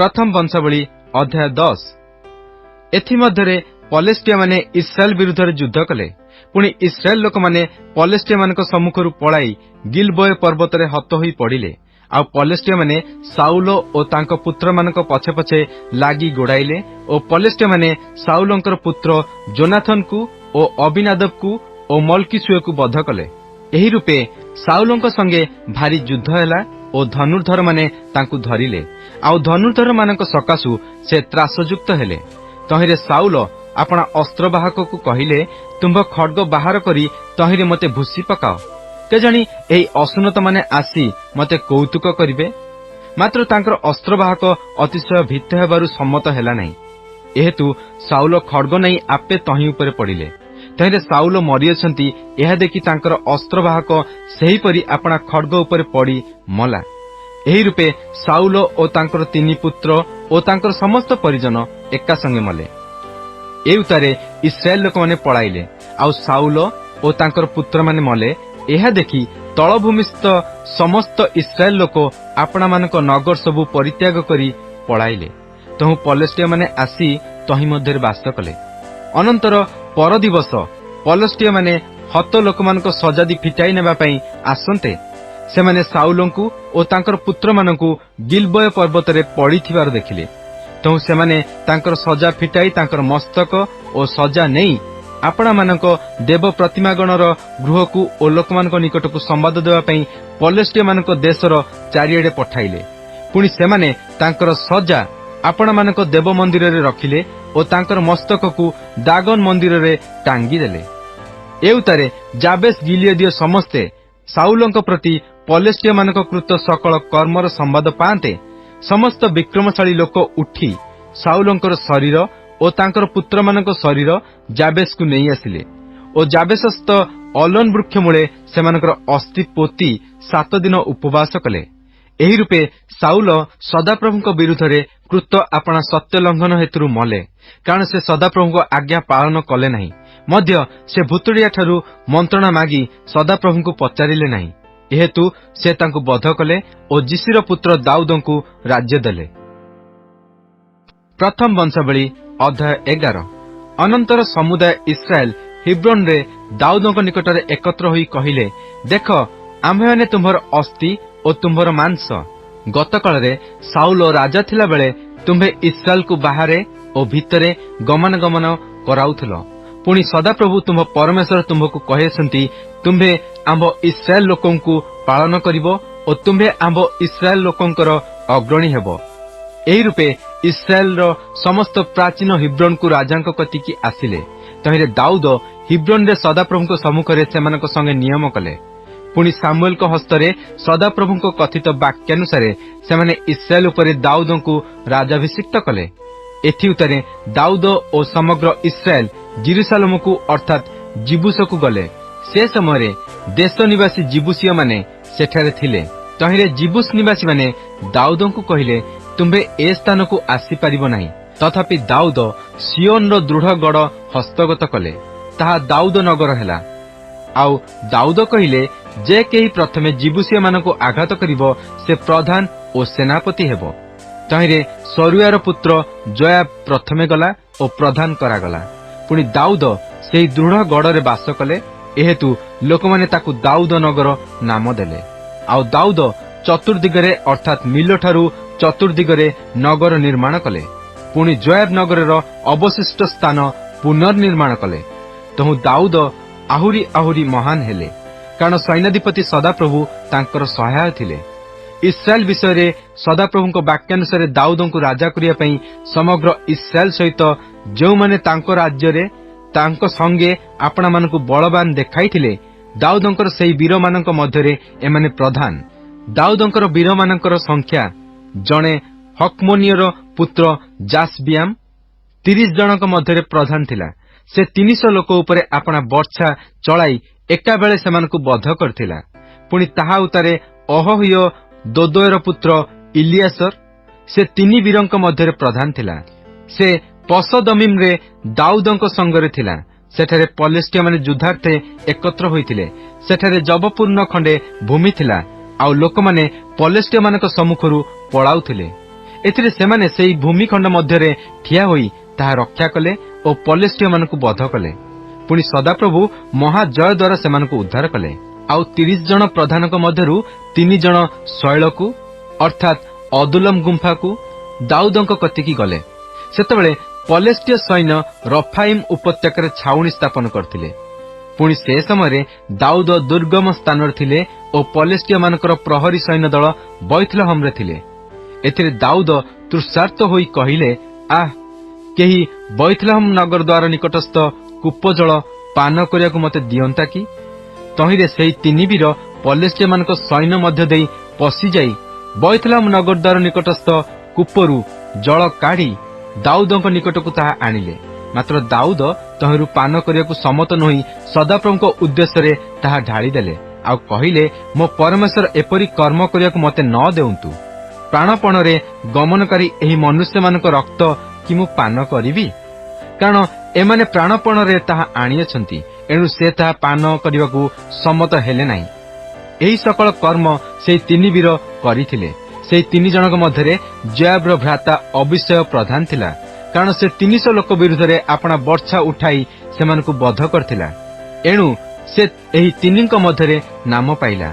प्रथम वंशावली अध्याय 10। एथिमध्यरे पलेस्टिया माने इस्राएल विरुद्ध युद्ध कले। पुणी इस्राएल लोक माने पलेस्टिया मानक सम्मुखରୁ पळाई गिलबोय पर्वतरे हत होई पड़िले। आ पलेस्टिया माने साउलो ओ तांको पुत्र मानक पछे पछे लागी गोड़ाइले ओ पलेस्टिया माने साउलंकर पुत्र जोनाथन को ओ अबिनादब को ओ मल्कीसूय को बध कले। एही रूपे साउलंक संगे भारी युद्ध हैला ओ धनुर्धर माने तांकु धरिले। आउ धनुर्धर मानक सकाशु से त्रासयुक्त हेले। तहिरे साउल आपणा अस्त्रवाहक को कहिले, तुम्भ खड्ग बाहर करी तहिरे मते भूसी पकाओ, केजाणी एही असुनत माने आसी मते कौतुक करिवे। मात्र तांकर अस्त्रवाहक अतिशय भीत हेबारु सम्मत हेला नाही। एहेतु साउल खड्ग नै आपे तहि उपरे पड़िले। तहिरे साउल मरिअछंती एहा देखि तांकर अस्त्रवाहक सेहीपरि आपणा खड्ग उपरे पड़ी मला। एही रूपे साउल ओ तांकर तिनी पुत्र ओ तांकर समस्त परिजन एका संगे मले। ए उतारे इस्राएल लोक माने पळाइले। आउ साउल ओ तांकर पुत्र माने मले। एहा देखि तळभूमिस्थ समस्त इस्राएल लोक आपणा मानक नगर सबु परित्याग करी पळाइले। तहु पलेस्टिया माने आसी तहि मध्यरे वास कले। अनंतर पर दिवस पलेस्टिया माने हत लोक मानक सजादी फिटाई नेबा पई आसंते। सेमाने साउलंकु ओ तांकर पुत्र मानकु गिलबोय पर्वतरे पड़िथिबार देखिले। तहु सेमाने तांकर सजा फिटाई तांकर मस्तक ओ सजा नेई आपणा मानक देव प्रतिमागणर गृहकु ओ लोकमानक निकटकु संवाद देबा पई पलेस्टिया मानक देशर चारिएडे पठाइले। पुणी सेमाने तांकर सजा आपणा मानक देव मंदिर रे रखिले ओ तांकर मस्तककु दागन मंदिर रे टांगी देले। एउतारे जाबेस गिलियदीय समस्ते साउलंक प्रति पलेस्टिया मानक कृत सकल कर्मर संवाद पाते। समस्त विक्रमशाली लोक उठी साउलंकर शरीर ओ तांकर पुत्र मानक शरीर जाबेस को नहीं आसिले ओ जाबेसस्थ अलन वृक्ष मूले सेमानकर अस्थि पोती 7 दिन उपवास कले। एही रूपे साउल सदाप्रभुक विरुद्ध रे कृत आपणा सत्य लंघन हेतु मले, कारण से सदाप्रभुक आज्ञा पालन कले नहीं। मध्य से भुतुड़िया ठारू मंत्रणा मागी सदाप्रभुको पचारिले नहीं। एहेतु से तांकु बध कले ओ जिसिर पुत्र दाऊदंकु राज्य देले। प्रथम वंशावली अध्याय 11। अनंतर समुदाय इस्राएल हिब्रोन रे दाऊदंक निकटरे एकत्र होई कहिले, देख आम्हे माने तुम्हर अस्थि ओ तुम्हर मांस गतकाल रे साउल राजा थिला बेले तुम्हे इस्राएल को बाहरे ओ भितरे गमन गमन कराउथलो। पुणी सदाप्रभु तुम परमेश्वर तुम्हकु कहेसंती, तुम्हे आंब इस्राएल लोकंकु पालन करिवो ओ तुम्हे आंब इस्राएल लोकंकर अग्रणी हेबो। एही रूपे इस्राएल रो समस्त प्राचीन हिब्रोन को राजांक कतिकी आसिले। तहिरे दाऊद हिब्रोन रे सदाप्रभुको सम्मुखरे सेमानक संगे नियम कले। पुणी सामुएल को हस्तरे सदाप्रभुको कथित वाक्यानुसारे सेमाने इस्राएल उपरे दाऊदंकु राजाभिषिक्त कले। एथि उतारे दाऊद ओ समग्र इस्राएल जेरुसलेम को अर्थात जिबुस को गले। से समय देश निवासी जिबुसीय माने सेठारे थिले। तहिरे जिबुस निवासी माने दाऊद को कहिले, तुम्हे ए स्थान को आसी पारिबो नाही। तथापि दाऊद सियोन रो दृढ़ गढ़ हस्तगत कले, ताहा दाऊद नगर हेला। आउ दाऊद कहिले, जे केही प्रथमे जिबुसीय मानको आघात करिवो से प्रधान ओ सेनापति हेबो। तहिरे सरुयार पुत्र जोयाब प्रथमे गला ओ प्रधान करागला। पुणी दाऊद सेही दृढ़ गढ़ बास कले। एहेतु लोकमाने ताकु दाऊद नगर नाम देले। आउ दाऊद चतुर्दिगरे अर्थात मिलो ठारू चतुर्दिगरे नगर निर्माण कले। पुणी जोयाब नगर अवशिष्ट स्थान पुनर्निर्माण कले। तहु दाऊद आहुरी आहुरी महान हेले, कारण सैन्याधिपति सदाप्रभु तांकर सहाय थिले। इस्राएल विषय रे सदाप्रभुको वाक्यानुसारे दाऊदंकु राजा करिया पई समग्र इस्राएल सहित जो माने तांको राज्य रे तांको संगे आपणा मानकु बलवान देखाइथिले, दाऊदंकर सेही वीर मानक मध्यरे एमाने प्रधान। दाऊदंकर वीर मानकर संख्या जणे हकमोनियर पुत्र जासबियाम 30 जनक मध्यरे प्रधान थिला। से 300 लोक उपरे आपणा वर्षा चलाई एका बेले सेमानकु बध करथिला। पुणी ताहा उतारे अहोहिय दोदोएर पुत्र इलियासर से 3 वीरंक मध्यरे प्रधान थिला। से पसदमीम रे दाऊदंक संगरे थिला। सेठारे पलेस्टिया माने युद्धार्थे एकत्र होइथिले। सेठारे जबपूर्ण खंडे भूमि थिला। आउ लोक माने पलेस्टिया मानक सम्मुखरु पळाउथिले। ଏଥିରେ ସେମାନେ ସେହି ଭୂମିଖଣ୍ଡ ମଧ୍ୟରେ ଠିଆ ହୋଇ ତାହା ରକ୍ଷା କଲେ ଓ ପଲେଷ୍ଟିୟମାନଙ୍କୁ ବଧ କଲେ। ପୁଣି ସଦାପ୍ରଭୁ ମହାଜୟ ଦ୍ୱାରା ସେମାନଙ୍କୁ ଉଦ୍ଧାର କଲେ। ଆଉ 30 ଜଣ ପ୍ରଧାନଙ୍କ ମଧ୍ୟରୁ 3 ଜଣ ଶୈଳକୁ ଅର୍ଥାତ୍ ଅଦୁଲମ ଗୁମ୍ଫାକୁ ଦାଉଦଙ୍କ କତିକି ଗଲେ। ସେତେବେଳେ ପଲେଷ୍ଟିୟ ସୈନ୍ୟ ରଫାଇମ୍ ଉପତ୍ୟକାରେ ଛାଉଣି ସ୍ଥାପନ କରିଥିଲେ। ପୁଣି ସେ ସମୟରେ ଦାଉଦ ଦୁର୍ଗମ ସ୍ଥାନରେ ଥିଲେ ଓ ପଲେଷ୍ଟିୟମାନଙ୍କର ପ୍ରହରୀ ସୈନ୍ୟ ଦଳ ବୈଥଲହମରେ ଥିଲେ। ଏଥିରେ ଦାଉଦ ତୃଷାର୍ତ୍ତ ହୋଇ କହିଲେ, କେହି ବୈଥଲହମ ନଗର ଦ୍ୱାର ନିକଟସ୍ଥ କୂପ ଜଳ ପାନ କରିବାକୁ ମୋତେ ଦିଅନ୍ତା କି? ତହିଁରେ ସେହି 3 ବୀର ପଲେଷ୍ଟିୟମାନଙ୍କ ସୈନ୍ୟ ମଧ୍ୟ ଦେଇ ପଶିଯାଇ ବୈଥଲହମ ନଗର ଦ୍ୱାର ନିକଟସ୍ଥ କୂପରୁ ଜଳ କାଢି ଦାଉଦଙ୍କ ନିକଟକୁ ତାହା ଆଣିଲେ। ମାତ୍ର ଦାଉଦ ତହିଁରୁ ପାନ କରିବାକୁ ସମ୍ମତ ନୋହି ସଦାପ୍ରଭୁଙ୍କ ଉଦ୍ଦେଶ୍ୟରେ ତାହା ଢାଳିଦେଲେ ଆଉ କହିଲେ, ମୋ ପରମେଶ୍ୱର ଏପରି କର୍ମ କରିବାକୁ ମୋତେ ନ ଦେଉନ୍ତୁ। ପ୍ରାଣପଣରେ ଗମନକାରୀ ଏହି ମନୁଷ୍ୟମାନଙ୍କ ରକ୍ତ କି ମୁଁ ପାନ କରିବି? କାରଣ ଏମାନେ ପ୍ରାଣପଣରେ ତାହା ଆଣିଅଛନ୍ତି, ଏଣୁ ସେ ତାହା ପାନ କରିବାକୁ ସମ୍ମତ ହେଲେ ନାହିଁ। ଏହି ସକଳ କର୍ମ ସେହି 3 ବୀର କରିଥିଲେ। ସେହି 3 ଜଣଙ୍କ ମଧ୍ୟରେ ଯୋଆବର ଭ୍ରାତା ଅବିଷୟ ପ୍ରଧାନ ଥିଲା, କାରଣ ସେ 300 ଲୋକ ବିରୁଦ୍ଧରେ ଆପଣା ବର୍ଚ୍ଛା ଉଠାଇ ସେମାନଙ୍କୁ ବଧ କରିଥିଲା। ଏଣୁ ସେ ଏହି 3ଙ୍କ ମଧ୍ୟରେ ନାମ ପାଇଲା।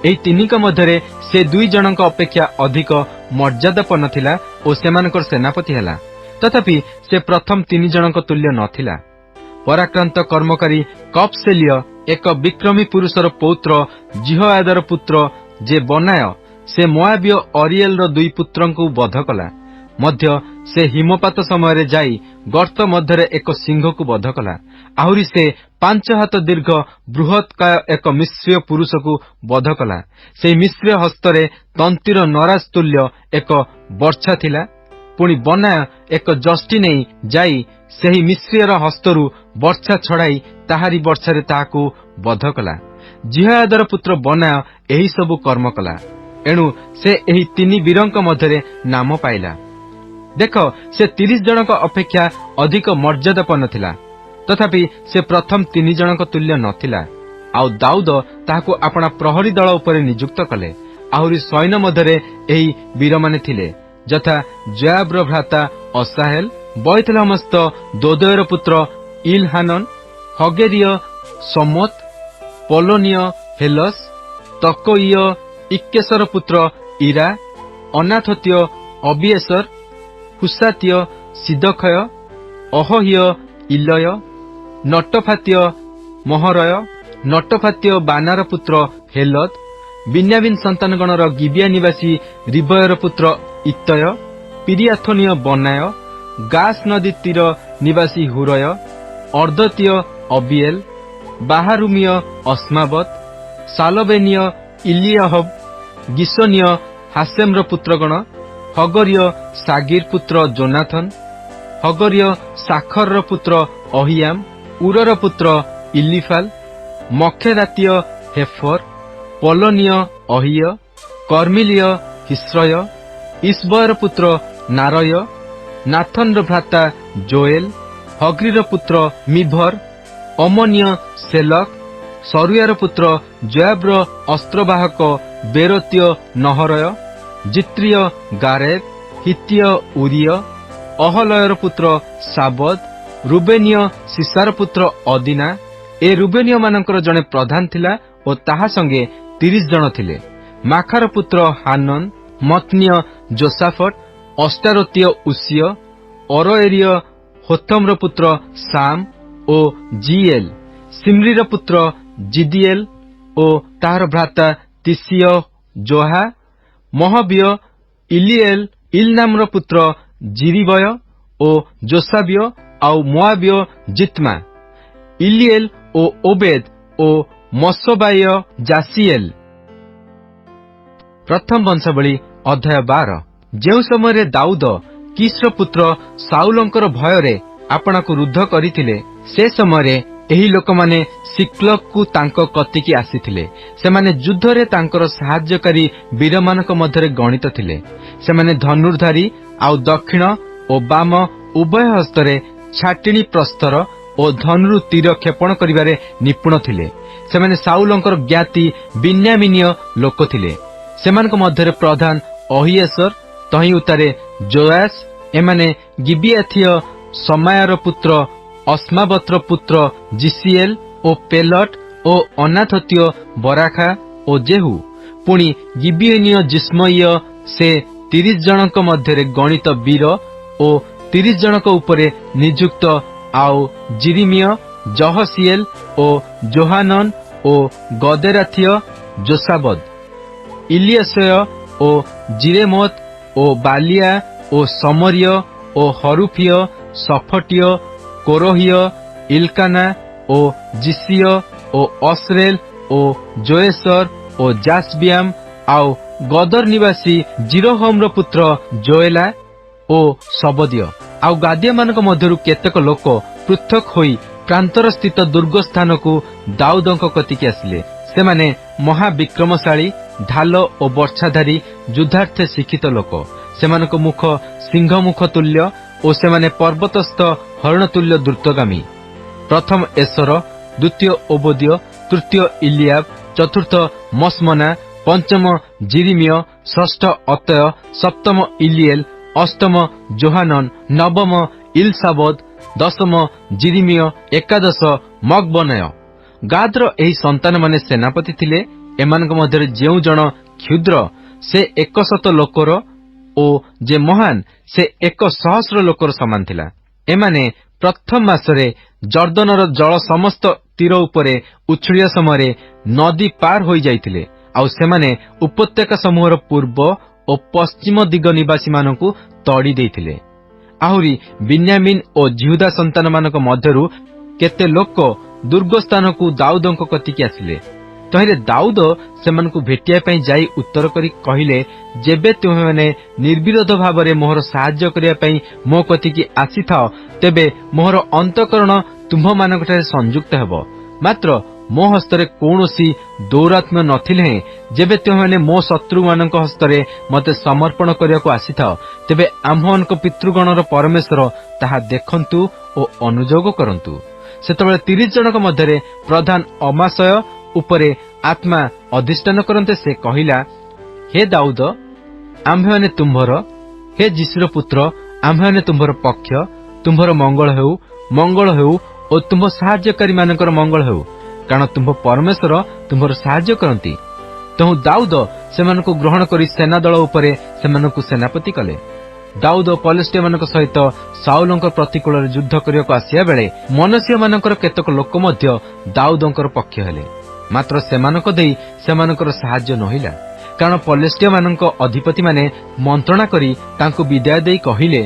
ଏହି 3ଙ୍କ ମଧ୍ୟରେ ସେ 2 ଜଣଙ୍କ ଅପେକ୍ଷା ଅଧିକ ମର୍ଯ୍ୟାଦାପନ୍ନ ଥିଲା ଓ ସେମାନଙ୍କର ସେନାପତି ହେଲା। ତଥାପି ସେ ପ୍ରଥମ 3 ଜଣଙ୍କ ତୁଲ୍ୟ ନଥିଲା। ପରାକ୍ରାନ୍ତ କର୍ମକାରୀ କପସେଲିୟ ଏକ ବିକ୍ରମୀ ପୁରୁଷର ପୌତ୍ର ଜିହୋଆଦାର ପୁତ୍ର ଯେ ବନାୟ, ସେ ମୋଆବୀୟ ଅରିଏଲର 2 ପୁତ୍ରଙ୍କୁ ବଧ କଲା। ମଧ୍ୟ ସେ ହିମପାତ ସମୟରେ ଯାଇ ଗର୍ତ୍ତ ମଧ୍ୟରେ ଏକ ସିଂହକୁ ବଧ କଲା। ଆହୁରି ସେ 5 ହାତ ଦୀର୍ଘ ବୃହତ୍କାୟ ଏକ ମିଶ୍ରୀୟ ପୁରୁଷକୁ ବଧ କଲା। ସେହି ମିଶ୍ରୀୟ ହସ୍ତରେ ତନ୍ତୀର ନରାଜ ତୁଲ୍ୟ ଏକ ବର୍ଚ୍ଛା ଥିଲା। ପୁଣି ବନାୟ ଏକ ଯଷ୍ଟି ନେଇ ଯାଇ ସେହି ମିଶ୍ରୀୟର ହସ୍ତରୁ ବର୍ଚ୍ଛା ଛଡ଼ାଇ ତାହାରି ବର୍ଚ୍ଛାରେ ତାହାକୁ ବଧ କଲା। ଜିହୋଆଦାର ପୁତ୍ର ବନାୟ ଏହି ସବୁ କର୍ମ କଲା। ଏଣୁ ସେ ଏହି 3 ବୀରଙ୍କ ମଧ୍ୟରେ ନାମ ପାଇଲା। ଦେଖ, ସେ 30 ଜଣଙ୍କ ଅପେକ୍ଷା ଅଧିକ ମର୍ଯ୍ୟାଦାପନ୍ନ ଥିଲା। ତଥାପି ସେ ପ୍ରଥମ 3 ଜଣଙ୍କ ତୁଲ୍ୟ ନଥିଲା। ଆଉ ଦାଉଦ ତାହାକୁ ଆପଣା ପ୍ରହରୀ ଦଳ ଉପରେ ନିଯୁକ୍ତ କଲେ। ଆହୁରି ସୈନ୍ୟ ମଧ୍ୟରେ ଏହି ବୀରମାନେ ଥିଲେ, ଯଥା ଯୋଆବର ଭ୍ରାତା ଅସାହେଲ, ବୈଥଲହମସ୍ଥ ଦୋଦୟର ପୁତ୍ର ଇଲହାନନ, ହଗେରୀୟ ସମୋତ, ପଲୋନୀୟ ହେଲସ, ତକୋଇୟ ଇକ୍କେସର ପୁତ୍ର ଇରା, ଅନାଥୋତୀୟ ଅବିଏସର, ହୁସାତୀୟ ସିଦକ୍ଷୟ, ଅହହୀୟ ଇଲୟ, ନଟଫାତୀୟ ମହରୟ, ନଟଫାତୀୟ ବାନାର ପୁତ୍ର ହେଲଦ, ବିନ୍ୟାମିନ ସନ୍ତାନଗଣର ଗିବିଆ ନିବାସୀ ରିବୟର ପୁତ୍ର ଇତୟ, ପିରିଆଥୋନୀୟ ବନାୟ, ଗାସ ନଦୀ ତୀର ନିବାସୀ ହୁରୟ, ଅର୍ଦ୍ଦତୀୟ ଅବିଏଲ, ବାହାରୁମୀୟ ଅସ୍ମାବତ, ସାଲବେନୀୟ ଇଲିୟହବ, ଗିସୋନୀୟ ହାସେମର ପୁତ୍ରଗଣ, ହଗରୀୟ ସାଗିର ପୁତ୍ର ଜୋନାଥନ, ହଗରୀୟ ସାଖରର ପୁତ୍ର ଅହିୟାମ, ଉରର ପୁତ୍ର ଇଲିଫାଲ, ମଖେରାତୀୟ ହେଫର, ପଲୋନୀୟ ଅହିୟ, କର୍ମିଲୀୟ ହିସ୍ରୟ, ଇସବୟର ପୁତ୍ର ନାରୟ, ନାଥନର ଭ୍ରାତା ଜୋଏଲ, ହଗ୍ରୀର ପୁତ୍ର ମିଭର, ଅମନୀୟ ସେଲକ, ସରୁୟାର ପୁତ୍ର ଯୋଆବର ଅସ୍ତ୍ରବାହକ ବେରୋତୀୟ ନହରୟ, ଜିତ୍ରିୟ ଗାରେବ, ହିତୀୟ ଉରିୟ, ଅହଲୟର ପୁତ୍ର ସାବଦ, ରୁବେନୀୟ ସିସାର ପୁତ୍ର ଅଦିନା। ଏ ରୁବେନୀୟ ମାନଙ୍କର ଜଣେ ପ୍ରଧାନ ଥିଲା ଓ ତାହା ସଙ୍ଗେ 30 ଜଣ ଥିଲେ। ମାଖାର ପୁତ୍ର ହାନନ, ମତନୀୟ ଯୋସାଫଟ, ଅଷ୍ଟାରୋତୀୟ ଉସିୟ, ଅରୋଏରୀୟ ହୋଥମର ପୁତ୍ର ସାମ ଓ ଜିଏଲ, ସିମ୍ରିର ପୁତ୍ର ଜିଦିଏଲ ଓ ତାହାର ଭ୍ରାତା ତିସିୟ ଜୋହା, ମହବୀୟ ଇଲିଏଲ, ଇଲନାମର ପୁତ୍ର ଜିରିବୟ ଓ ଯୋସାବିୟ, ଆଉ ମୋଆବୀୟ ଜିତ୍ମା, ଇଲିଏଲ ଓ ଓବେଦ ଓ ମସୋବାୟ ଜାସିଏଲ। ପ୍ରଥମ ବଂଶାବଳୀ ଅଧ୍ୟାୟ 12। ଯେଉଁ ସମୟରେ ଦାଉଦ କିସର ପୁତ୍ର ସାଉଲଙ୍କର ଭୟରେ ଆପଣାକୁ ରୁଦ୍ଧ କରିଥିଲେ, ସେ ସମୟରେ ଏହି ଲୋକମାନେ ସିକ୍ଲଗକୁ ତାଙ୍କ କତିକି ଆସିଥିଲେ। ସେମାନେ ଯୁଦ୍ଧରେ ତାଙ୍କର ସାହାଯ୍ୟକାରୀ ବୀରମାନଙ୍କ ମଧ୍ୟରେ ଗଣିତ ଥିଲେ। ସେମାନେ ଧନୁର୍ଧାରୀ ଆଉ ଦକ୍ଷିଣ ଓ ବାମ ଉଭୟ ହସ୍ତରେ ଛାଟିଣୀ ପ୍ରସ୍ତର ଓ ଧନୁରୁ ତୀର କ୍ଷେପଣ କରିବାରେ ନିପୁଣ ଥିଲେ। ସେମାନେ ସାଉଲଙ୍କର ଜ୍ଞାତି ବିନ୍ୟାମିନୀୟ ଲୋକ ଥିଲେ। ସେମାନଙ୍କ ମଧ୍ୟରେ ପ୍ରଧାନ ଅହିଏସର तही उतारे जोआस एमाने गिबियाथीय समायर पुत्र अस्मावत्र पुत्र जिसिएल ओ पेलट ओ अनाथतीय बराखा ओ जेहू पुणी गिबियनीय जिस्मय से 30 जनक मध्य गणित वीर ओ 30 जनक उपरे नियुक्त आउ जिरिमिय जहसिएल ओ जोहानन ओ गदेराथीय जोसाबद इलियसय ओ जिरेमत ओ बालिया ओ समरिय ओ हरुफिय सफटिय कोरोहिय इल्काना ओ जिसिय ओ अस्रेल ओ जोएसर ओ जासबियाम आउ गदर निवासी जिरोहम पुत्र जोएला ओ सबदिय आउ गादिया मानक मध्यरु केतेक लोक पृथक होई प्रांतर स्थित दुर्ग स्थान को दाऊदଙ୍କ कतिकी आसिले सेमाने महाविक्रमशाली ढाल ओ वर्षाधारी युद्धार्थे शिक्षित लोक सेमानक मुख सिंह मुख तुल्य ओ सेमाने पर्वतस्थ हरण तुल्य द्रुतगामी प्रथम एसर द्वितीय ओबोदिय तृतीय इलियाब चतुर्थ मस्मना पंचम जिरिमिय षष्ठ अतय सप्तम इलिएल अष्टम जोहानन नवम इलसाबद दशम जिरिमिय एकादश मगबनय गाद्र एही संतान माने सेनापति थिले एमानक मध्यरे जेउ जण क्षुद्र से 100 लोकर ओ जे महान से 100 लोकर समान थिला एमाने प्रथम मासरे जर्दनर जल समस्त तीर उपरे उछलिया समय नदी पार होई जाइथिले आउ सेमाने उपत्यका समूहर पूर्व ओ पश्चिम दिग निवासी मानकु तड़ी देइथिले आहुरी बिन्यामिन ओ जिहुदा संतान मानक मध्यरु केते लोक दुर्ग स्थान को दाऊदଙ୍କ कतिकी आसिले तहिले दाऊद सेमानकु भेटिया पई जाई उत्तर करी कहिले जेबे तुमे माने निर्विरोध भावरे मोहर सहाय्य करिया पई मो कतिकी आसीथाओ तेबे मोहर अंतकरण तुम मानकठारे संयुक्त हेबो मात्र मो हस्तरे कौनसी दौरात्म्य नथिले जेबे तुमे मो शत्रु मानक हस्तरे मते समर्पण करियाको आसीथाओ तेबे आम्भମାନଙ୍କ पितृगणर परमेश्वर ताहा देखंतु ओ अनुजोग करंतु सेतबेले 30 जनक मध्यरे प्रधान अमाशय उपरे आत्मा अधिष्ठान करन्ते से कहिला हे दाऊद आम्भेने तुम्भर हे जिसुर पुत्र आम्भेने तुम्भर पक्ष तुम्भर मंगल हेउ ओ तुम्भ सहाय्यकारी मानकर मंगल हेउ कारण तुम्भ परमेश्वर तुम्भर सहाय्य करंती तहु दाऊद सेमानकु ग्रहण करी सेना दल उपरे सेमानकु सेनापति कले दाऊद पलिस्टिया मानक सहित साउलंकर प्रतिकूल युद्ध करियाको आसिया बेले मनसिया मानकर केतक लोक मध्य दाऊदंकर पक्ष हेले मात्र सेमानक देई सेमानकर सहाय्य नहिला कारण पलिस्टिया मानक अधिपति माने मंत्रणा करी तांको विदाय देई कहिले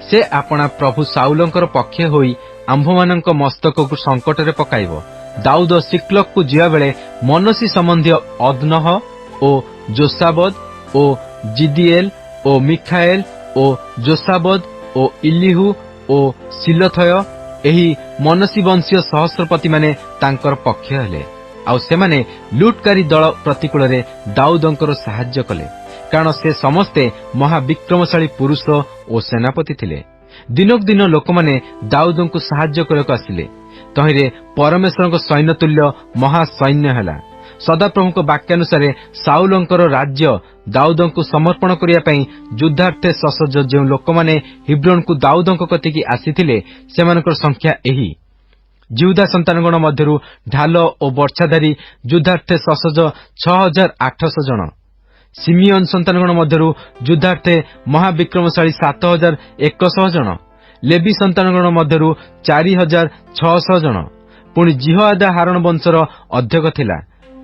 से आपणा प्रभु साउलंकर पक्ष होई आम्भमानक मस्तक को संकट रे पकाइबो दाऊद सिक्लक को जिया बेले मनसी संबंधी अदनह ओ जोसाबद ओ जिदिएल ओ मिखाएल ओ जोसाबद ओ इलिहु ओ सिलथय एही मनसी वंशीय सहस्रपति माने तांकर पक्ष हेले आउ सेमाने लुटकारी दल प्रतिकूल रे दाऊदंकर सहाय्य कले कारण से समस्ते महाविक्रमशाली पुरुष ओ सेनापति थिले दिनक दिन लोक माने दाऊदंकु सहाय्य करक आसिले तहिरे परमेश्वरक सैन्य तुल्य महासैन्य हेला सदाप्रभुक वाक्यानुसार साउलंकर राज्य दाऊदंकु समर्पण करिया पई युद्धार्थे ससज जे लोक माने हिब्रोन को दाऊदंक कतिकी आसीथिले सेमानकर संख्या एही जिहुदा संतानगण मध्यरु ढाल ओ वर्षाधारी युद्धार्थे ससज 6800 जन सिमियन संतानगण मध्यरु युद्धार्थे महाविक्रमशाली 7100 जन लेबी संतानगण मध्यरु 4600 जन पुणी जिहोआदा हारण वंशर अध्यक्ष थिला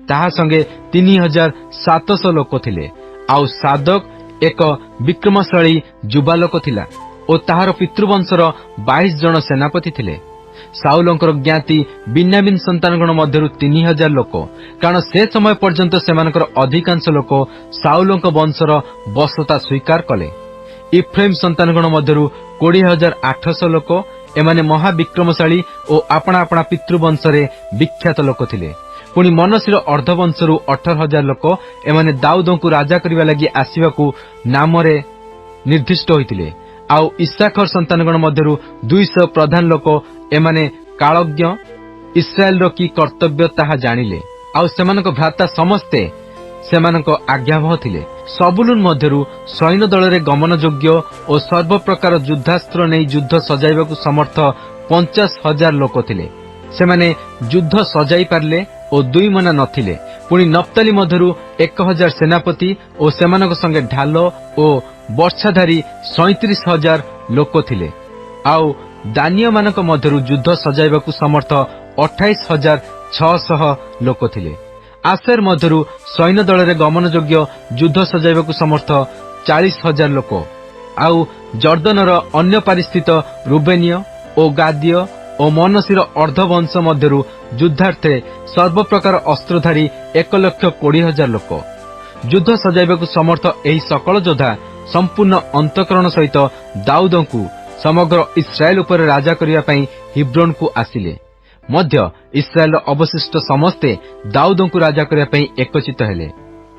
ताहा संगे 3700 लोक थिले आउ सादक एक विक्रमशाली युवा लोक थिला ओ ताहार पितृवंशर 22 जन सेनापति थिले साउलंकर ज्ञाति बिन्यामिन संतानगण मध्यरु 3000 लोक कारण से समय पर्यंत सेमानकर अधिकांश लोक साउलंक वंशर बसता स्वीकार कले इफ्रेम संतानगण मध्यरु 20800 लोक एमाने महाविक्रमशाली ओ आपणा आपणा पितृवंशरे विख्यात लोक थिले पुणी मनसीर अर्धवंशरु 18000 लोक एमाने दाऊदंकु राजा करिवा लागि आसीबाकू नामरे निर्दिष्ट होइतिले आउ इस्साखर संतानगण मध्यरु 200 प्रधान लोक एमाने कालज्ञ इस्राएल रो की कर्तव्य ताहा जानिले आउ सेमानक भ्राता समस्ते ସେମାନଙ୍କ ଆଜ୍ଞାବହ ଥିଲେ। ସବୁଲୁନ୍ ମଧ୍ୟରୁ ସୈନ୍ୟ ଦଳରେ ଗମନଯୋଗ୍ୟ ଓ ସର୍ବପ୍ରକାର ଯୁଦ୍ଧାସ୍ତ୍ର ନେଇ ଯୁଦ୍ଧ ସଜାଇବାକୁ ସମର୍ଥ 50,000 ଲୋକ ଥିଲେ। ସେମାନେ ଯୁଦ୍ଧ ସଜାଇ ପାରିଲେ ଓ 2 ମନା ନଥିଲେ। ପୁଣି ନପ୍ତାଲି ମଧ୍ୟରୁ 1,000 ସେନାପତି ଓ ସେମାନଙ୍କ ସଙ୍ଗେ ଢାଲ ଓ ବର୍ଷାଧାରୀ 37,000 ଲୋକ ଥିଲେ। ଆଉ ଦାନୀୟମାନଙ୍କ ମଧ୍ୟରୁ ଯୁଦ୍ଧ ସଜାଇବାକୁ ସମର୍ଥ 28,600 ଲୋକ ଥିଲେ। ଆସେର ମଧ୍ୟରୁ ସୈନ୍ୟ ଦଳରେ ଗମନଯୋଗ୍ୟ ଯୁଦ୍ଧ ସଜାଇବାକୁ ସମର୍ଥ 40,000 ଲୋକ। ଆଉ ଜର୍ଦ୍ଦନର ଅନ୍ୟ ପାରିସ୍ଥିତ ରୁବେନୀୟ ଓ ଗାଦୀୟ ଓ ମନସୀର ଅର୍ଦ୍ଧବଂଶ ମଧ୍ୟରୁ ଯୁଦ୍ଧାର୍ଥେ ସର୍ବପ୍ରକାର ଅସ୍ତ୍ରଧାରୀ 1,20,000 ଲୋକ। ଯୁଦ୍ଧ ସଜାଇବାକୁ ସମର୍ଥ ଏହି ସକଳ ଯୋଦ୍ଧା ସମ୍ପୂର୍ଣ୍ଣ ଅନ୍ତଃକରଣ ସହିତ ଦାଉଦଙ୍କୁ ସମଗ୍ର ଇସ୍ରାଏଲ ଉପରେ ରାଜା କରିବା ପାଇଁ ହିବ୍ରୋନକୁ ଆସିଲେ। ମଧ୍ୟ ଇସ୍ରାଏଲର ଅବଶିଷ୍ଟ ସମସ୍ତେ ଦାଉଦଙ୍କୁ ରାଜା କରିବା ପାଇଁ ଏକଚିତ ହେଲେ।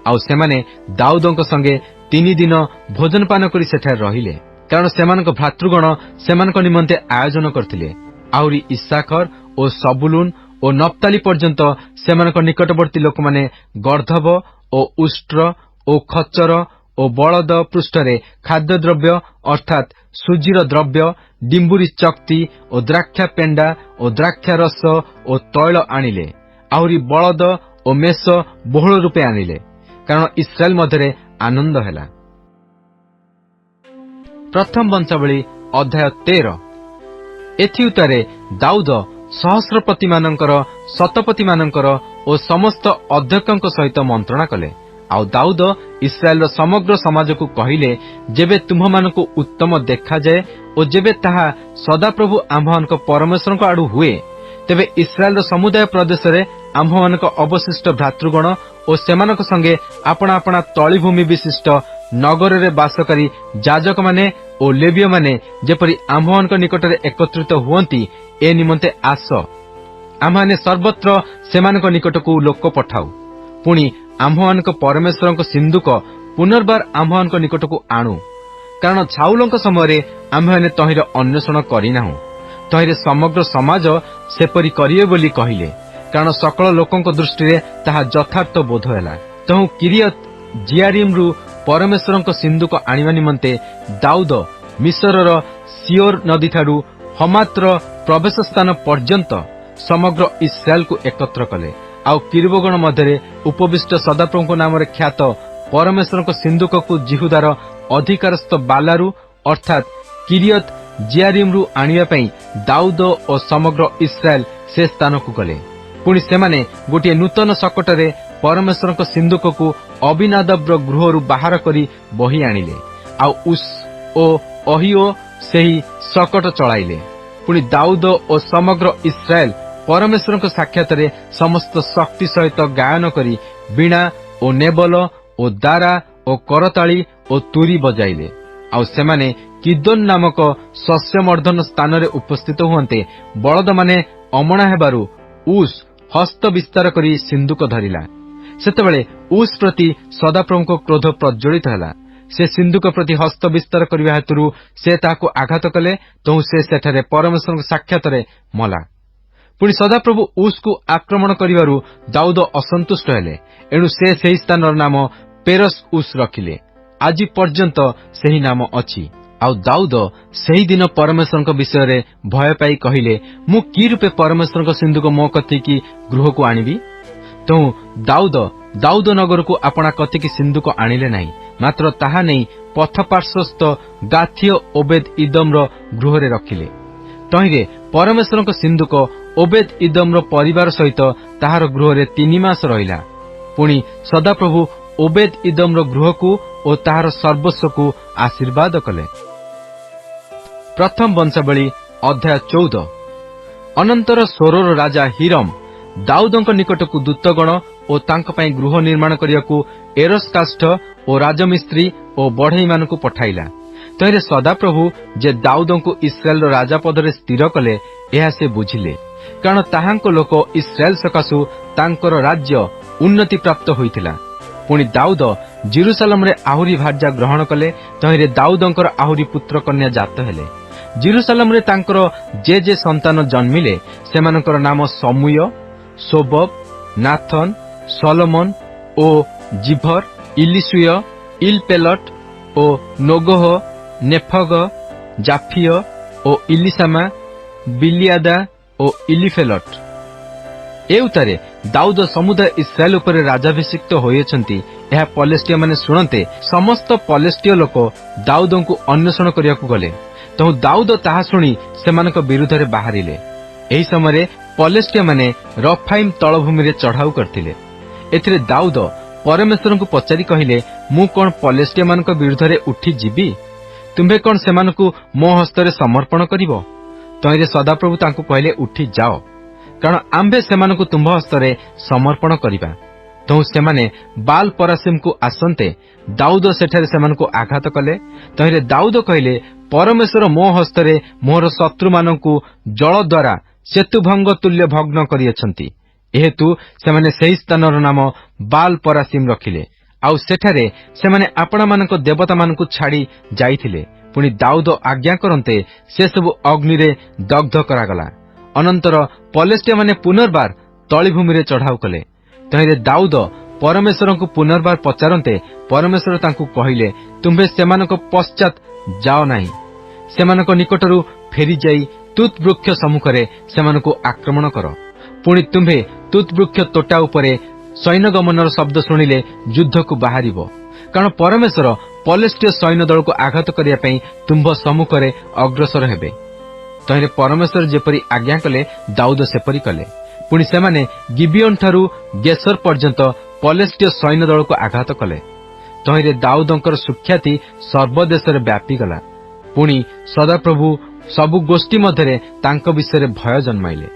ଆଉ ସେମାନେ ଦାଉଦଙ୍କ ସଙ୍ଗେ 3 ଦିନ ଭୋଜନପାନ କରି ସେଠାରେ ରହିଲେ, କାରଣ ସେମାନଙ୍କ ଭ୍ରାତୃଗଣ ସେମାନଙ୍କ ନିମନ୍ତେ ଆୟୋଜନ କରିଥିଲେ। ଆହୁରି ଇସାଖର ଓ ସବୁଲୁନ୍ ଓ ନପ୍ତାଲି ପର୍ଯ୍ୟନ୍ତ ସେମାନଙ୍କ ନିକଟବର୍ତ୍ତୀ ଲୋକମାନେ ଗର୍ଦ୍ଧବ ଓ ଉଷ୍ଟ୍ର ଓ ଖଚର ଓ ବଳଦ ପୃଷ୍ଠରେ ଖାଦ୍ୟଦ୍ରବ୍ୟ ଅର୍ଥାତ୍ ସୁଜିର ଦ୍ରବ୍ୟ, ଡିମ୍ବୁରି ଚକ୍ତି ଓ ଦ୍ରାକ୍ଷା ପେଣ୍ଡା ଓ ଦ୍ରାକ୍ଷା ରସ ଓ ତୈଳ ଆଣିଲେ। ଆହୁରି ବଳଦ ଓ ମେଷ ବହୁଳ ରୂପେ ଆଣିଲେ, କାରଣ ଇସ୍ରାଏଲ ମଧ୍ୟରେ ଆନନ୍ଦ ହେଲା। ପ୍ରଥମ ବଂଶାବଳୀ ଅଧ୍ୟାୟ 13। ଏଥିଉତ୍ତାରେ ଦାଉଦ ସହସ୍ରପତିମାନଙ୍କର, ଶତପତିମାନଙ୍କର ଓ ସମସ୍ତ ଅଧ୍ୟକ୍ଷଙ୍କ ସହିତ ମନ୍ତ୍ରଣା କଲେ। ଆଉ ଦାଉଦ ଇସ୍ରାଏଲର ସମଗ୍ର ସମାଜକୁ କହିଲେ, ଯେବେ ତୁମ୍ଭମାନଙ୍କୁ ଉତ୍ତମ ଦେଖାଯାଏ ଓ ଯେବେ ତାହା ସଦାପ୍ରଭୁ ଆମ୍ଭମାନଙ୍କ ପରମେଶ୍ୱରଙ୍କ ଆଡୁ ହୁଏ, ତେବେ ଇସ୍ରାଏଲର ସମୁଦାୟ ପ୍ରଦେଶରେ ଆମ୍ଭମାନଙ୍କ ଅବଶିଷ୍ଟ ଭ୍ରାତୃଗଣ ଓ ସେମାନଙ୍କ ସଙ୍ଗେ ଆପଣା ଆପଣା ତଳିଭୂମି ବିଶିଷ୍ଟ ନଗରରେ ବାସକାରୀ ଯାଜକମାନେ ଓ ଲେବୀୟମାନେ ଯେପରି ଆମ୍ଭମାନଙ୍କ ନିକଟରେ ଏକତ୍ରିତ ହୁଅନ୍ତି, ଏ ନିମନ୍ତେ ଆସ। ଆମ୍ଭମାନେ ସର୍ବତ୍ର ସେମାନଙ୍କ ନିକଟକୁ ଲୋକ ପଠାଉ। ପୁଣି ଆମ୍ଭମାନଙ୍କ ପରମେଶ୍ୱରଙ୍କ ସିନ୍ଦୁକ ପୁନର୍ବାର ଆମ୍ଭମାନଙ୍କ ନିକଟକୁ ଆଣୁ, କାରଣ ଛାଉଲଙ୍କ ସମୟରେ ଆମ୍ଭମାନେ ତହିଁର ଅନ୍ୱେଷଣ କରିନାହୁଁ। ତହିଁରେ ସମଗ୍ର ସମାଜ ସେପରି କରିବେ ବୋଲି କହିଲେ, କାରଣ ସକଳ ଲୋକଙ୍କ ଦୃଷ୍ଟିରେ ତାହା ଯଥାର୍ଥ ବୋଧ ହେଲା। ତହୁଁ କିରିୟତ୍ ଜିଆରିମ୍ରୁ ପରମେଶ୍ୱରଙ୍କ ସିନ୍ଦୁକ ଆଣିବା ନିମନ୍ତେ ଦାଉଦ ମିଶରର ସିଓର ନଦୀଠାରୁ ହମାତ୍ର ପ୍ରବେଶ ସ୍ଥାନ ପର୍ଯ୍ୟନ୍ତ ସମଗ୍ର ଇସ୍ରାଏଲକୁ ଏକତ୍ର କଲେ। ଆଉ କିରୁବଗଣ ମଧ୍ୟରେ ଉପବିଷ୍ଟ ସଦାପ୍ରଭୁଙ୍କ ନାମରେ ଖ୍ୟାତ ପରମେଶ୍ୱରଙ୍କ ସିନ୍ଦୁକକୁ ଜିହୁଦାର ଅଧିକାରସ୍ଥ ବାଲାରୁ ଅର୍ଥାତ୍ କିରିୟତ୍ ଜିଆରିମ୍ରୁ ଆଣିବା ପାଇଁ ଦାଉଦ ଓ ସମଗ୍ର ଇସ୍ରାଏଲ ସେ ସ୍ଥାନକୁ ଗଲେ। ପୁଣି ସେମାନେ ଗୋଟିଏ ନୂତନ ଶକଟରେ ପରମେଶ୍ୱରଙ୍କ ସିନ୍ଦୁକକୁ ଅବିନାଦାବର ଗୃହରୁ ବାହାର କରି ବହି ଆଣିଲେ। ଆଉ ଉସ୍ ଓ ଅହିଓ ସେହି ଶକଟ ଚଳାଇଲେ। ପୁଣି ଦାଉଦ ଓ ସମଗ୍ର ଇସ୍ରାଏଲ ପରମେଶ୍ୱରଙ୍କ ସାକ୍ଷାତରେ ସମସ୍ତ ଶକ୍ତି ସହିତ ଗାୟନ କରି ବୀଣା ଓ ନେବଲ ଓ ଦାରା ଓ କରତାଳି ଓ ତୁରୀ ବଜାଇଲେ। ଆଉ ସେମାନେ କିଦୋନ ନାମକ ଶସ୍ୟମର୍ଦ୍ଦନ ସ୍ଥାନରେ ଉପସ୍ଥିତ ହୁଅନ୍ତେ, ବଳଦମାନେ ଅମଣା ହେବାରୁ ଉସ୍ ହସ୍ତ ବିସ୍ତାର କରି ସିନ୍ଦୁକ ଧରିଲା। ସେତେବେଳେ ଉସ୍ ପ୍ରତି ସଦାପ୍ରଭୁଙ୍କ କ୍ରୋଧ ପ୍ରଜ୍ୱଳିତ ହେଲା। ସେ ସିନ୍ଦୁକ ପ୍ରତି ହସ୍ତ ବିସ୍ତାର କରିବା ହେତୁରୁ ସେ ତାହାକୁ ଆଘାତ କଲେ, ତହୁଁ ସେ ସେଠାରେ ପରମେଶ୍ୱରଙ୍କ ସାକ୍ଷାତରେ ମଲା। ପୁଣି ସଦାପ୍ରଭୁ ଉସ୍କୁ ଆକ୍ରମଣ କରିବାରୁ ଦାଉଦ ଅସନ୍ତୁଷ୍ଟ ହେଲେ। ଏଣୁ ସେ ସେହି ସ୍ଥାନର ନାମ ପେରସ୍ ଉସ୍ ରଖିଲେ। ଆଜି ପର୍ଯ୍ୟନ୍ତ ସେହି ନାମ ଅଛି। ଆଉ ଦାଉଦ ସେହିଦିନ ପରମେଶ୍ୱରଙ୍କ ବିଷୟରେ ଭୟ ପାଇ କହିଲେ, ମୁଁ କି ରୂପେ ପରମେଶ୍ୱରଙ୍କ ସିନ୍ଦୁକ ମୋ କତିକି ଗୃହକୁ ଆଣିବି? ତହୁଁ ଦାଉଦ ନଗରକୁ ଆପଣା କତିକି ସିନ୍ଦୁକ ଆଣିଲେ ନାହିଁ, ମାତ୍ର ତାହା ନେଇ ପଥ ପାର୍ଶ୍ୱସ୍ଥ ଗାଥିୟ ଓବେଦ ଇଦମର ଗୃହରେ ରଖିଲେ। ତହିଁରେ ପରମେଶ୍ୱରଙ୍କ ସିନ୍ଦୁକ ଓବେଦ ଇଦମର ପରିବାର ସହିତ ତାହାର ଗୃହରେ 3 ମାସ ରହିଲା। ପୁଣି ସଦାପ୍ରଭୁ ଓବେଦ ଇଦମର ଗୃହକୁ ଓ ତାହାର ସର୍ବସ୍ୱକୁ ଆଶୀର୍ବାଦ କଲେ। ପ୍ରଥମ ବଂଶାବଳୀ ଅଧ୍ୟାୟ 14। ଅନନ୍ତର ସୋରର ରାଜା ହିରମ ଦାଉଦଙ୍କ ନିକଟକୁ ଦୂତଗଣ ଓ ତାଙ୍କ ପାଇଁ ଗୃହ ନିର୍ମାଣ କରିବାକୁ ଏରସ୍ କାଷ୍ଠ ଓ ରାଜମିସ୍ତ୍ରୀ ଓ ବଢ଼େଇମାନଙ୍କୁ ପଠାଇଲା। ତହିଁରେ ସଦାପ୍ରଭୁ ଯେ ଦାଉଦଙ୍କୁ ଇସ୍ରାଏଲର ରାଜା ପଦରେ ସ୍ଥିର କଲେ, ଏହା ସେ ବୁଝିଲେ, କାରଣ ତାହାଙ୍କ ଲୋକ ଇସ୍ରାଏଲ ସକାଶୁ ତାଙ୍କର ରାଜ୍ୟ ଉନ୍ନତି ପ୍ରାପ୍ତ ହୋଇଥିଲା। ପୁଣି ଦାଉଦ ଜିରୁସାଲମରେ ଆହୁରି ଭାର୍ଯ୍ୟା ଗ୍ରହଣ କଲେ। ତହିଁରେ ଦାଉଦଙ୍କର ଆହୁରି ପୁତ୍ରକନ୍ୟା ଜାତ ହେଲେ। ଜିରୁସାଲମରେ ତାଙ୍କର ଯେ ସନ୍ତାନ ଜନ୍ମିଲେ, ସେମାନଙ୍କର ନାମ ସମୁୟ, ସୋବବ, ନାଥନ, ସଲୋମନ ଓ ଜିଭର, ଇଲିସୁୟ, ଇଲପେଲଟ ଓ ନୋଗହ, ନେଫଗ, ଜାଫିୟ ଓ ଇଲିସାମା, ବିଲିଆଦା ଓ ଇଲିଫେଲଟ। ଏ ଉତ୍ତାରେ ଦାଉଦ ସମୁଦାୟ ଇସ୍ରାଏଲ ଉପରେ ରାଜାଭିଷିକ୍ତ ହୋଇଅଛନ୍ତି ଏହା ପଲେଷ୍ଟିଆ ମାନେ ଶୁଣନ୍ତେ ସମସ୍ତ ପଲେଷ୍ଟିୟ ଲୋକ ଦାଉଦଙ୍କୁ ଅନ୍ୱେଷଣ କରିବାକୁ ଗଲେ। ତେଣୁ ଦାଉଦ ତାହା ଶୁଣି ସେମାନଙ୍କ ବିରୁଦ୍ଧରେ ବାହାରିଲେ। ଏହି ସମୟରେ ପଲେଷ୍ଟିଆ ମାନେ ରଫାଇମ୍ ତଳଭୂମିରେ ଚଢ଼ାଉ କରିଥିଲେ। ଏଥିରେ ଦାଉଦ ପରମେଶ୍ୱରଙ୍କୁ ପଚାରି କହିଲେ, ମୁଁ କଣ ପଲେଷ୍ଟିଆ ମାନଙ୍କ ବିରୁଦ୍ଧରେ ଉଠି ଯିବି? ତୁମ୍ଭେ କଣ ସେମାନଙ୍କୁ ମୋ ହସ୍ତରେ ସମର୍ପଣ କରିବ? ତହିଁରେ ସଦାପ୍ରଭୁ ତାଙ୍କୁ କହିଲେ, ଉଠି ଯାଅ, କାରଣ ଆମ୍ଭେ ସେମାନଙ୍କୁ ତୁମ୍ଭ ହସ୍ତରେ ସମର୍ପଣ କରିବା। ତେଣୁ ସେମାନେ ବାଲ ପରାସିମକୁ ଆସନ୍ତେ ଦାଉଦ ସେଠାରେ ସେମାନଙ୍କୁ ଆଘାତ କଲେ। ତହିଁରେ ଦାଉଦ କହିଲେ, ପରମେଶ୍ୱର ମୋ ହସ୍ତରେ ମୋର ଶତ୍ରୁମାନଙ୍କୁ ଜଳ ଦ୍ୱାରା ସେତୁଭଙ୍ଗ ତୁଲ୍ୟ ଭଗ୍ନ କରିଅଛନ୍ତି। ଏହେତୁ ସେମାନେ ସେହି ସ୍ଥାନର ନାମ ବାଲ ପରାସିମ ରଖିଲେ। ଆଉ ସେଠାରେ ସେମାନେ ଆପଣାମାନଙ୍କ ଦେବତାମାନଙ୍କୁ ଛାଡ଼ି ଯାଇଥିଲେ। ପୁଣି ଦାଉଦ ଆଜ୍ଞା କରନ୍ତେ ସେସବୁ ଅଗ୍ନିରେ ଦଗ୍ଧ କରାଗଲା। ଅନନ୍ତର ପଲେଷ୍ଟିଆ ମାନେ ପୁନର୍ବାର ତଳିଭୂମିରେ ଚଢ଼ାଉ କଲେ। ତହିଁରେ ଦାଉଦ ପରମେଶ୍ୱରଙ୍କୁ ପୁନର୍ବାର ପଚାରନ୍ତେ ପରମେଶ୍ୱର ତାଙ୍କୁ କହିଲେ, ତୁମ୍ଭେ ସେମାନଙ୍କ ପଶ୍ଚାତ ଯାଅ ନାହିଁ। ସେମାନଙ୍କ ନିକଟରୁ ଫେରିଯାଇ ତୁତ୍ ବୃକ୍ଷ ସମ୍ମୁଖରେ ସେମାନଙ୍କୁ ଆକ୍ରମଣ କର। ପୁଣି ତୁମ୍ଭେ ତୁତ୍ ବୃକ୍ଷ ତୋଟା ଉପରେ ସୈନ୍ୟଗମନର ଶବ୍ଦ ଶୁଣିଲେ ଯୁଦ୍ଧକୁ ବାହାରିବ, କାରଣ ପରମେଶ୍ୱର ପଲେଷ୍ଟିୟ ସୈନ୍ୟ ଦଳକୁ ଆଘାତ କରିବା ପାଇଁ ତୁମ୍ଭ ସମ୍ମୁଖରେ ଅଗ୍ରସର ହେବେ। ତହିଁରେ ପରମେଶ୍ୱର ଯେପରି ଆଜ୍ଞା କଲେ ଦାଉଦ ସେପରି କଲେ। ପୁଣି ସେମାନେ ଗିବିଓନ ଠାରୁ ଗେସର ପର୍ଯ୍ୟନ୍ତ ପଲେଷ୍ଟିୟ ସୈନ୍ୟ ଦଳକୁ ଆଘାତ କଲେ। ତହିଁରେ ଦାଉଦଙ୍କର ସୁଖ୍ୟାତି ସର୍ବଦେଶରେ ବ୍ୟାପିଗଲା। ପୁଣି ସଦାପ୍ରଭୁ ସବୁ ଗୋଷ୍ଠୀ ମଧ୍ୟରେ ତାଙ୍କ ବିଷୟରେ ଭୟ ଜନ୍ମାଇଲେ।